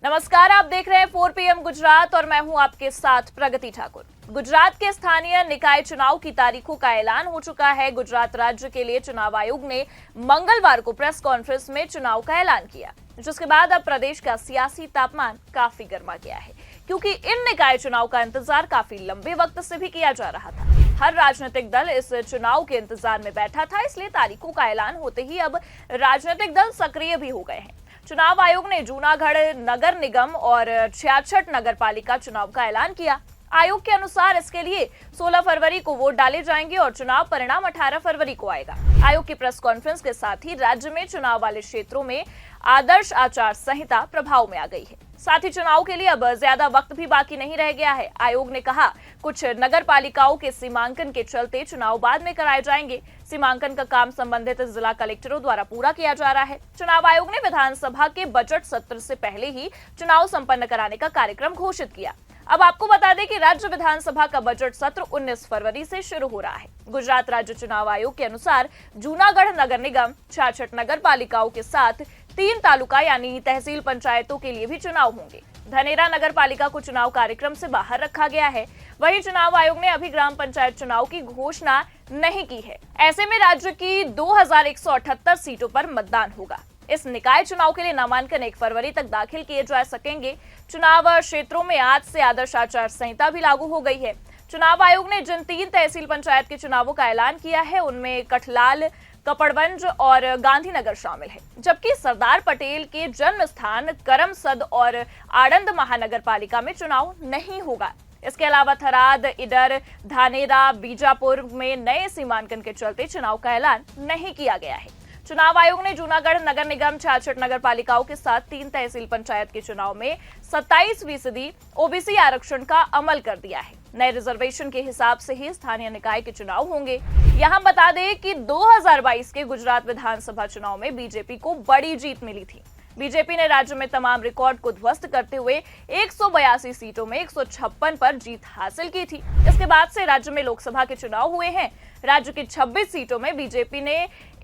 नमस्कार, आप देख रहे हैं 4 PM गुजरात और मैं हूं आपके साथ प्रगति ठाकुर। गुजरात के स्थानीय निकाय चुनाव की तारीखों का ऐलान हो चुका है। गुजरात राज्य के लिए चुनाव आयोग ने मंगलवार को प्रेस कॉन्फ्रेंस में चुनाव का ऐलान किया, जिसके बाद अब प्रदेश का सियासी तापमान काफी गर्मा गया है, क्योंकि इन निकाय चुनाव का इंतजार काफी लंबे वक्त से भी किया जा रहा था। हर राजनीतिक दल इस चुनाव के इंतजार में बैठा था, इसलिए तारीखों का ऐलान होते ही अब राजनीतिक दल सक्रिय भी हो गए हैं। चुनाव आयोग ने जूनागढ़ नगर निगम और 66 नगर पालिका चुनाव का ऐलान किया। आयोग के अनुसार इसके लिए 16 फरवरी को वोट डाले जाएंगे और चुनाव परिणाम 18 फरवरी को आएगा। आयोग की प्रेस कॉन्फ्रेंस के साथ ही राज्य में चुनाव वाले क्षेत्रों में आदर्श आचार संहिता प्रभाव में आ गई है। साथ ही चुनाव के लिए अब ज्यादा वक्त भी बाकी नहीं रह गया है। आयोग ने कहा, कुछ नगर पालिकाओं के सीमांकन के चलते चुनाव बाद में कराए जाएंगे। सीमांकन का काम संबंधित जिला कलेक्टरों द्वारा पूरा किया जा रहा है। चुनाव आयोग ने विधानसभा के बजट सत्र से पहले ही चुनाव संपन्न कराने का कार्यक्रम घोषित किया। अब आपको बता दें कि राज्य विधानसभा का बजट सत्र 19 फरवरी से शुरू हो रहा है। गुजरात राज्य चुनाव आयोग के अनुसार जूनागढ़ नगर निगम, 66 नगर पालिकाओं के साथ 3 तालुका यानी तहसील पंचायतों के लिए भी चुनाव होंगे। धनेरा नगर पालिका को चुनाव कार्यक्रम से बाहर रखा गया है। वहीं चुनाव आयोग ने अभी ग्राम पंचायत चुनाव की घोषणा नहीं की है। ऐसे में राज्य की 2178 सीटों पर मतदान होगा। इस निकाय चुनाव के लिए नामांकन 1 फरवरी तक दाखिल किए जा सकेंगे। चुनाव क्षेत्रों में आज से आदर्श आचार संहिता भी लागू हो गई है। चुनाव आयोग ने जिन 3 तहसील पंचायत के चुनावों का ऐलान किया है, उनमें कठलाल, कपड़वंज और गांधीनगर शामिल है, जबकि सरदार पटेल के जन्म स्थान करमसद और आनंद महानगर पालिका में चुनाव नहीं होगा। इसके अलावा थराद, इडर, धानेरा, बीजापुर में नए सीमांकन के चलते चुनाव का ऐलान नहीं किया गया है। चुनाव आयोग ने जूनागढ़ नगर निगम, 66 नगर पालिकाओं के साथ 3 तहसील पंचायत के चुनाव में 27% ओबीसी आरक्षण का अमल कर दिया है। नए रिजर्वेशन के हिसाब से ही स्थानीय निकाय के चुनाव होंगे। यहां बता दें कि 2022 के गुजरात विधानसभा चुनाव में बीजेपी को बड़ी जीत मिली थी। बीजेपी ने राज्य में तमाम रिकॉर्ड को ध्वस्त करते हुए 182 सीटों में 156 पर जीत हासिल की थी। इसके बाद से राज्य में लोकसभा के चुनाव हुए हैं। राज्य की 26 सीटों में बीजेपी ने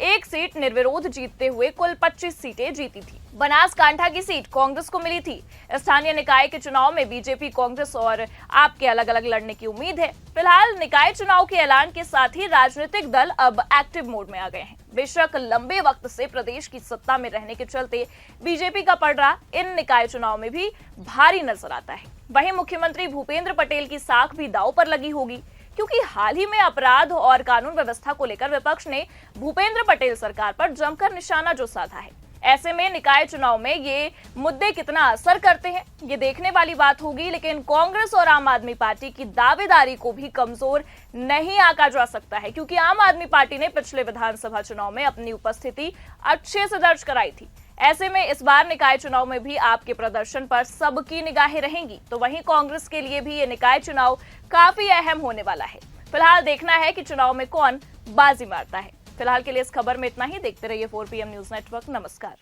1 सीट निर्विरोध जीतते हुए कुल 25 सीटें जीती थी। बनासकांठा की सीट कांग्रेस को मिली थी। स्थानीय निकाय के चुनाव में बीजेपी, कांग्रेस और आप के अलग अलग लड़ने की उम्मीद है। फिलहाल निकाय चुनाव के ऐलान के साथ ही राजनीतिक दल अब एक्टिव मोड में आ गए हैं। बेशक लंबे वक्त से प्रदेश की सत्ता में रहने के चलते बीजेपी का पलड़ा इन निकाय चुनाव में भी भारी नजर आता है। वहीं मुख्यमंत्री भूपेंद्र पटेल की साख भी दांव पर लगी होगी, क्योंकि हाल ही में अपराध और कानून व्यवस्था को लेकर विपक्ष ने भूपेंद्र पटेल सरकार पर जमकर निशाना जो साधा है। ऐसे में निकाय चुनाव में ये मुद्दे कितना असर करते हैं, ये देखने वाली बात होगी। लेकिन कांग्रेस और आम आदमी पार्टी की दावेदारी को भी कमजोर नहीं आंका जा सकता है, क्योंकि आम आदमी पार्टी ने पिछले विधानसभा चुनाव में अपनी उपस्थिति अच्छे से दर्ज कराई थी। ऐसे में इस बार निकाय चुनाव में भी आपके प्रदर्शन पर सबकी निगाहें रहेंगी। तो वहीं कांग्रेस के लिए भी ये निकाय चुनाव काफी अहम होने वाला है। फिलहाल देखना है कि चुनाव में कौन बाजी मारता है। फिलहाल के लिए इस खबर में इतना ही। देखते रहिए 4 PM न्यूज नेटवर्क। नमस्कार।